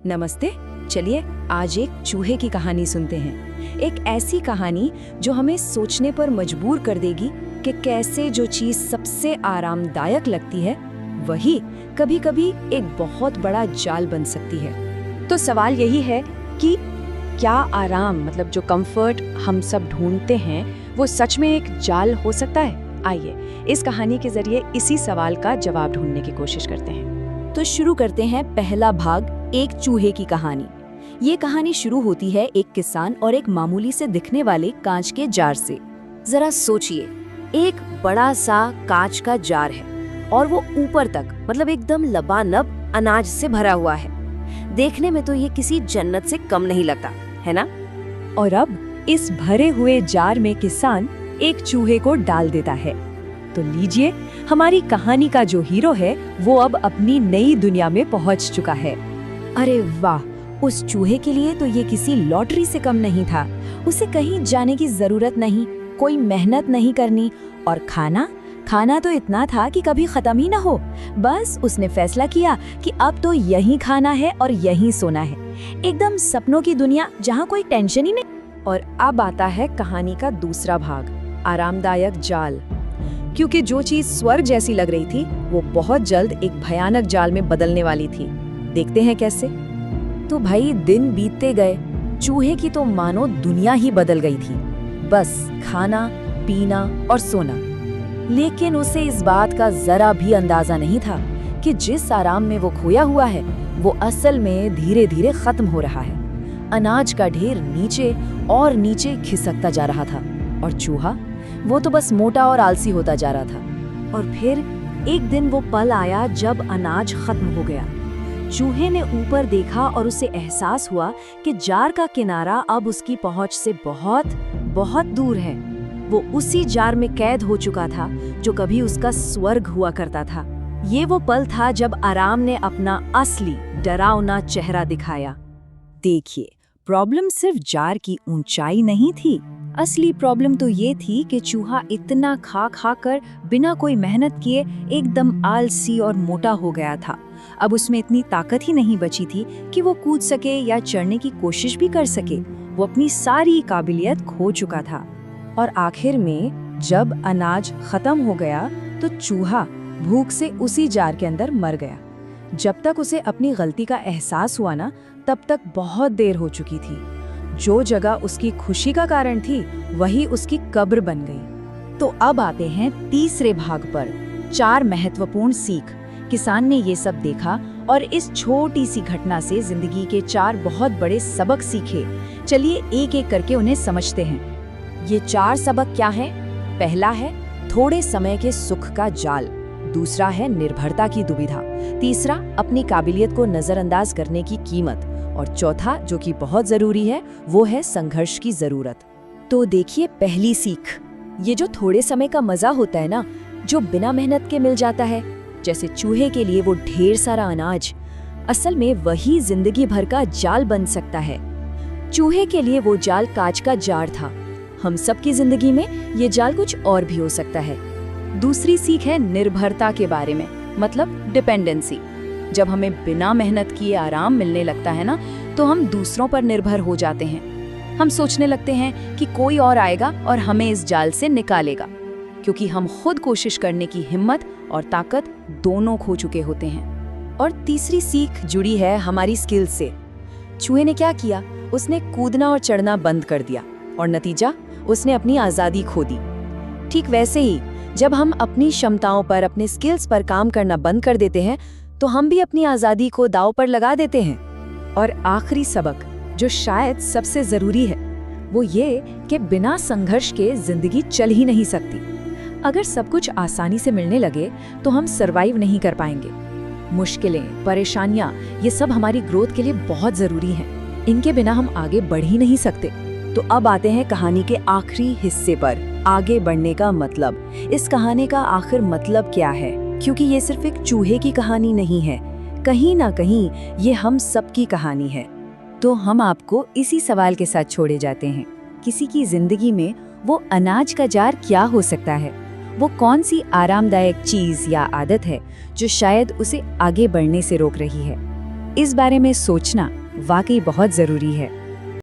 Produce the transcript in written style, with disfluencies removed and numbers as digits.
नमस्ते। चलिए आज एक चूहे की कहानी सुनते हैं। एक ऐसी कहानी जो हमें सोचने पर मजबूर कर देगी कि कैसे जो चीज सबसे आरामदायक लगती है वही कभी-कभी एक बहुत बड़ा जाल बन सकती है। तो सवाल यही है कि क्या आराम मतलब जो कंफर्ट हम सब ढूंढते हैं वो सच में एक जाल हो सकता है? आइए इस कहानी के जरिए इसी सवाल का जवाब ढूंढने की कोशिश करते हैं। तो शुरू करते हैं पहला भाग, एक चूहे की कहानी। ये कहानी शुरू होती है एक किसान और एक मामूली से दिखने वाले कांच के जार से। जरा सोचिए, एक बड़ा सा कांच का जार है और वो ऊपर तक मतलब एकदम लबालब अनाज से भरा हुआ है। देखने में तो ये किसी जन्नत से कम नहीं लगता, है ना? और अब इस भरे हुए जार में किसान एक चूहे को डाल देता है। तो लीजिए, हमारी कहानी का जो हीरो है वो अब अपनी नई दुनिया में पहुंच चुका है। अरे वाह, उस चूहे के लिए तो ये किसी लॉटरी से कम नहीं था। उसे कहीं जाने की जरूरत नहीं, कोई मेहनत नहीं करनी, और खाना तो इतना था कि कभी खत्म ही ना हो। बस उसने फैसला किया कि अब तो यहीं खाना है और यहीं सोना है। एकदम सपनों की दुनिया जहाँ कोई टेंशन ही नहीं। और अब आता है कहानी का दूसरा भाग, आरामदायक जाल। क्योंकि जो चीज स्वर्ग जैसी लग रही थी वो बहुत जल्द एक भयानक जाल में बदलने वाली थी। देखते हैं कैसे। तो भाई दिन बीतते गए, चूहे की तो मानो दुनिया ही बदल गई थी। बस खाना, पीना और सोना। लेकिन उसे इस बात का जरा भी अंदाजा नहीं था कि जिस आराम में वो खोया हुआ है वो असल में धीरे धीरे खत्म हो रहा है। अनाज का ढेर नीचे और नीचे खिसकता जा रहा था और चूहा वो तो बस मोटा और आलसी होता जा रहा था। और फिर एक दिन वो पल आया जब अनाज खत्म हो गया। चूहे ने ऊपर देखा और उसे एहसास हुआ कि जार का किनारा अब उसकी पहुंच से बहुत बहुत दूर है। वो उसी जार में कैद हो चुका था जो कभी उसका स्वर्ग हुआ करता था। ये वो पल था जब आराम ने अपना असली डरावना चेहरा दिखाया। देखिए, प्रॉब्लम सिर्फ जार की ऊंचाई नहीं थी। असली प्रॉब्लम तो ये थी कि चूहा इतना खा कर बिना कोई मेहनत किए एकदम आलसी और मोटा हो गया था। अब उसमें इतनी ताकत ही नहीं बची थी कि वो कूद सके या चढ़ने की कोशिश भी कर सके। वो अपनी सारी काबिलियत खो चुका था। और आखिर में जब अनाज खत्म हो गया तो चूहा भूख से उसी जार के अंदर मर गया। जब तक उसे अपनी गलती का एहसास हुआ ना, तब तक बहुत देर हो चुकी थी। जो जगह उसकी खुशी का कारण थी वही उसकी कब्र बन गई। तो अब आते हैं तीसरे भाग पर, 4 महत्वपूर्ण सीख। किसान ने ये सब देखा और इस छोटी सी घटना से जिंदगी के 4 बहुत बड़े सबक सीखे। चलिए एक एक करके उन्हें समझते हैं। ये 4 सबक क्या हैं? पहला है थोड़े समय के सुख का जाल। दूसरा है निर्भरता की दुविधा। तीसरा अपनी काबिलियत को नजरअंदाज करने की कीमत। और चौथा, जो कि बहुत जरूरी है, वो है संघर्ष की जरूरत। तो देखिए पहली सीख, ये जो थोड़े समय का मजा होता है ना, जो बिना मेहनत के मिल जाता है, जैसे चूहे के लिए वो ढेर सारा अनाज, असल में वही जिंदगी भर का जाल बन सकता है। चूहे के लिए वो जाल कांच का जार था। हम सब की जिंदगी में ये जाल कुछ और भी हो सकता है। दूसरी सीख है निर्भरता के बारे में, मतलब डिपेंडेंसी। जब हमें बिना मेहनत किए आराम मिलने लगता है ना, तो हम दूसरों पर निर्भर हो जाते हैं। हम सोचने लगते हैं कि कोई और आएगा और हमें इस जाल से निकालेगा, क्योंकि हम खुद कोशिश करने की हिम्मत और ताकत दोनों खो चुके होते हैं। और तीसरी सीख जुड़ी है हमारी स्किल से। चूहे ने क्या किया? उसने कूदना और चढ़ना बंद कर दिया और नतीजा, उसने अपनी आज़ादी खो दी। ठीक वैसे ही जब हम अपनी क्षमताओं पर, अपने स्किल्स पर काम करना बंद कर देते हैं तो हम भी अपनी आज़ादी को दांव पर लगा देते हैं। और आखिरी सबक, जो शायद सबसे ज़रूरी है, वो ये कि बिना संघर्ष के जिंदगी चल ही नहीं सकती। अगर सब कुछ आसानी से मिलने लगे तो हम सरवाइव नहीं कर पाएंगे। मुश्किलें, परेशानियां, ये सब हमारी ग्रोथ के लिए बहुत ज़रूरी हैं। इनके बिना हम आगे बढ़ ही नहीं सकते। तो अब आते हैं कहानी के आखिरी हिस्से पर, आगे बढ़ने का मतलब। इस कहानी का आखिर मतलब क्या है? क्योंकि ये सिर्फ एक चूहे की कहानी नहीं है, कहीं ना कहीं ये हम सबकी कहानी है। तो हम आपको इसी सवाल के साथ छोड़े जाते हैं। किसी की जिंदगी में वो अनाज का जार क्या हो सकता है? वो कौन सी आरामदायक चीज या आदत है जो शायद उसे आगे बढ़ने से रोक रही है? इस बारे में सोचना वाकई बहुत ज़रूरी है।